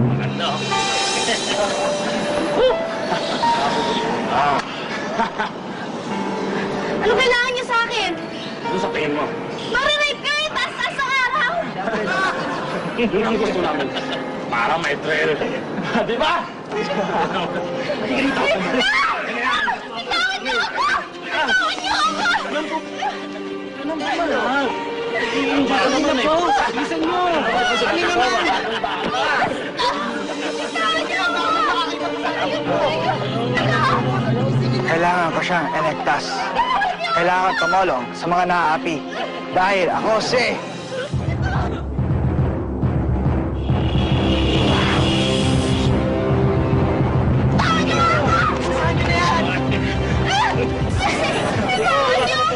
Maganda. Ano kailangan niyo sa akin? Ano sa tingin mo? Mariripe kayo, taas-taas sa araw! Yun ang gusto namin. Para may trail. Di ba? Bitawan niyo ako! Bitawan niyo ako! Ano ba naman? I-enjoy ka naman eh. Bilisan mo! Ano naman? Kailangan ko siyang enektas. Kailangan tumulong sa mga naaapi. Dahil ako si...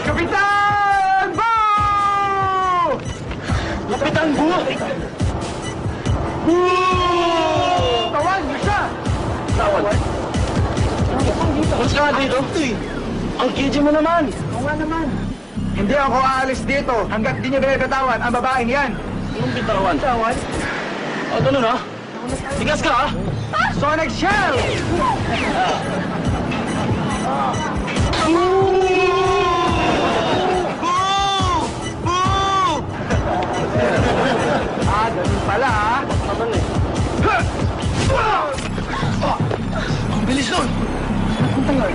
Kapitan Bu! Kapitan Bu! Bu! Tawag niyo siya! Tawag. Mas ka dito? Ang KG mo naman. Oo nga naman. Hindi ako aalis dito hanggat di niyo binabitawan ang babaeng yan. Anong bitawan? Bitawan? O, ganun ha? Tigas ka ha? Sonic Shell! Ganun pala ha? Naman eh. Ang bilis nun! Punta nga.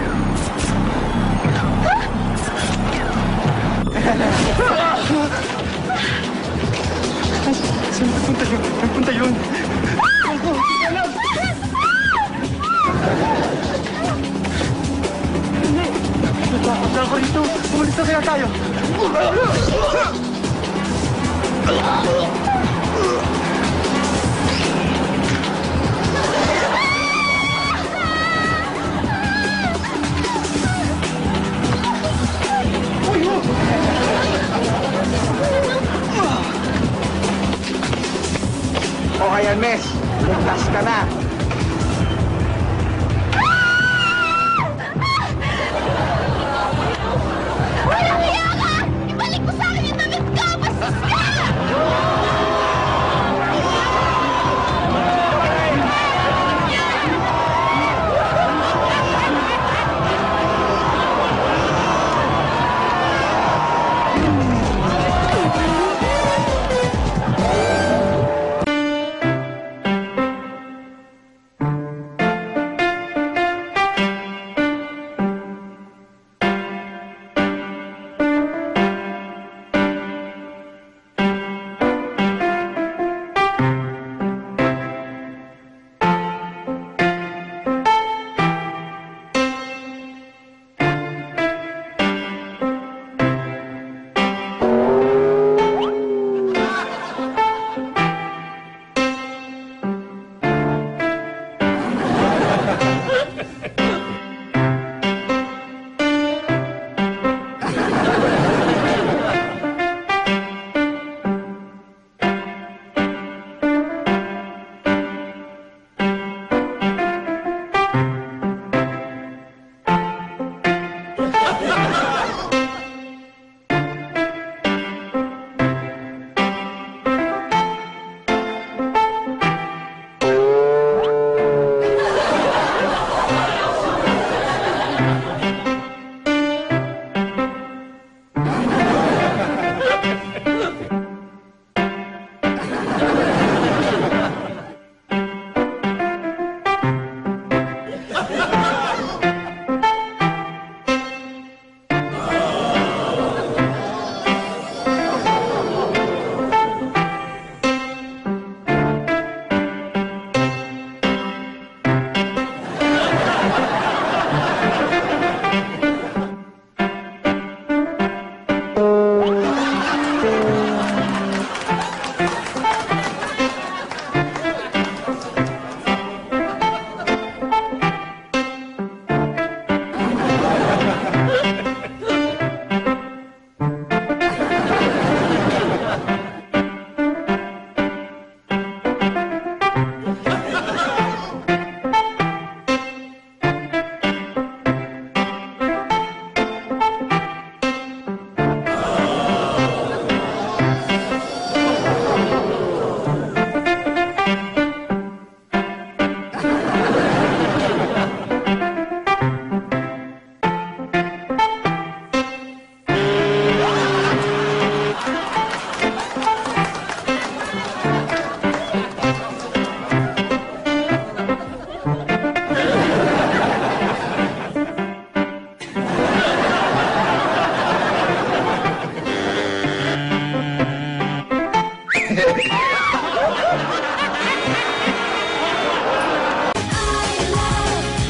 Saan punta yun? Saan punta yun? Natakot ako rito. Umalis na kaya tayo. O kaya, miss. Ligtas ka na. Walang hiya ka! Ibalik mo sa akin yung damit ko! Bastos ka!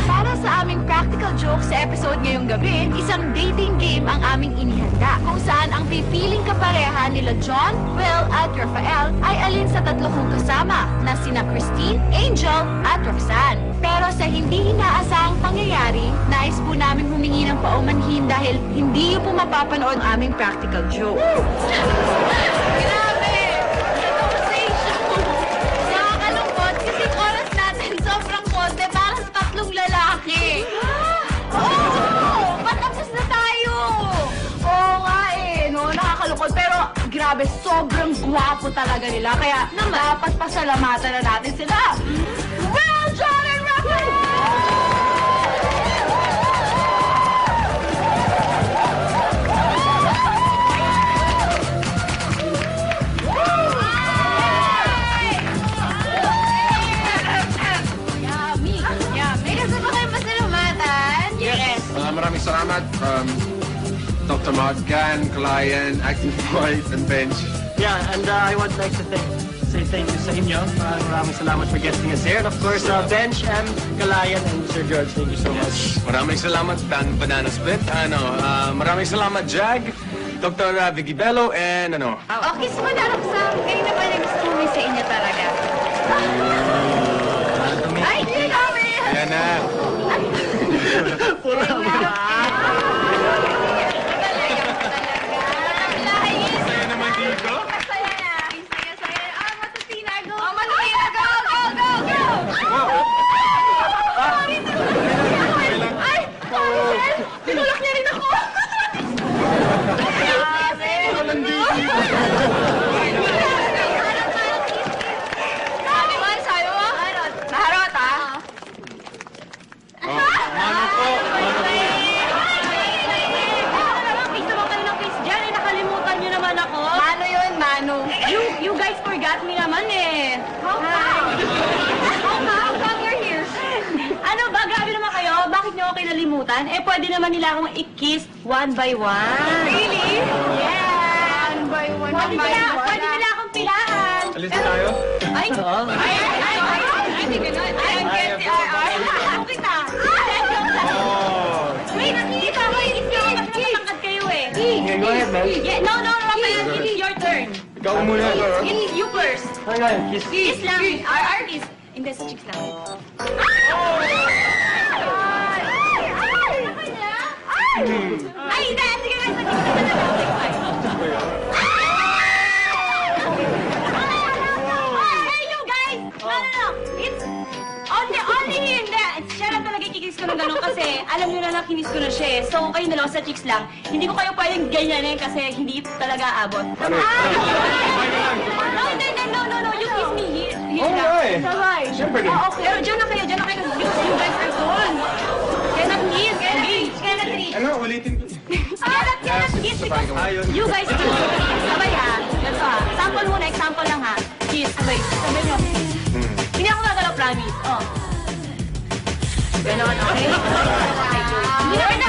Para sa aming practical joke sa episode ngayong gabi, isang dating game ang aming inihanda kung saan ang pipiling kapareha nila John, Will at Rafael ay alin sa tatlo kong kasama na sina Christine, Angel at Roxanne. Pero sa hindi inaasahang pangyayari, nais po namin humingi ng paumanhin dahil hindi niyo po mapapanood aming practical joke. Grabe! Ito kasi nakakalungkot kasi yung oras natin sobrang konti para sa tatlong lalaki. Oo! Patapos na tayo! Oo nga eh, no? Nakakalungkot. Pero grabe, sobrang gwapo talaga nila. Kaya dapat pasalamatan na natin sila. Will, John, and Rafael! Yummy! Yummy! Gusto mo kayo pasalamatan? Yes! Maraming salamat, Dr. Morgan, Kalayan, Acting Boyd, and Bench. Yeah, and I would like to say thank you sa inyo. Maraming salamat for getting us here. And of course, Bench and Kalayan and Sir George, thank you so much. Maraming salamat, Dan Banana Split. Maraming salamat, Jag, Dr. Vicky Bello, and Oh, kiss mo na, Roxanne. Kayo na ba nag-gusto sa inyo talaga? Ay, hindi kami! Ayan na. Saya naman dito. Masaya na. Saya. Ah, matutina. Go! Oh, matutina. Go! Ay! Sorry, tinulak niya rin ako. Grabe. Sabi mo, naharot, ha? Mano po. Face naman kayo ng face dyan. Nakalimutan niyo naman ako. Mano yun, Mano. You guys forgot me naman eh. How come you're here? Ano ba? Grabe naman kayo. Bakit niyo ako kinalimutan? Eh, pwede naman nila akong i-kiss one by one. Really? Yeah. One by one. Pwede nila akong pilaan. Alis na tayo. Ay! Hindi ganun. Ay, kita. Wait, nakikita ko. Matangkad kayo eh. Okay, go ahead, man. Yeah, no, Rafael, it's your turn. Ikaw muna. You first. Okay, kiss. Kiss lang. Our kiss. Hindi, sa chicks lang. Ay, hindi. Sige nga, sa chicks na lang. Hey, you guys! No. It's only him. Siya lang talaga ikikiss ko ng gano'n kasi alam nyo na kinis ko na siya eh. So, kayo na lang sa chicks lang. Hindi ko kayo pwedeng ganyanin kasi hindi talaga abot. No. You kiss me here. Oo nga eh. Sabay. Siyempre din. Okay. Pero dyan na kayo. You guys are gone. Cannot kiss. Cannot reach. Ano, ulitin ko. Cannot kiss because you guys do. Sabay ha. Ganito ha. Example lang ha. Kiss. Sabay nyo. Hindi ako gagalaw, promise. Oh. Ganon, okay? Okay. Hindi naman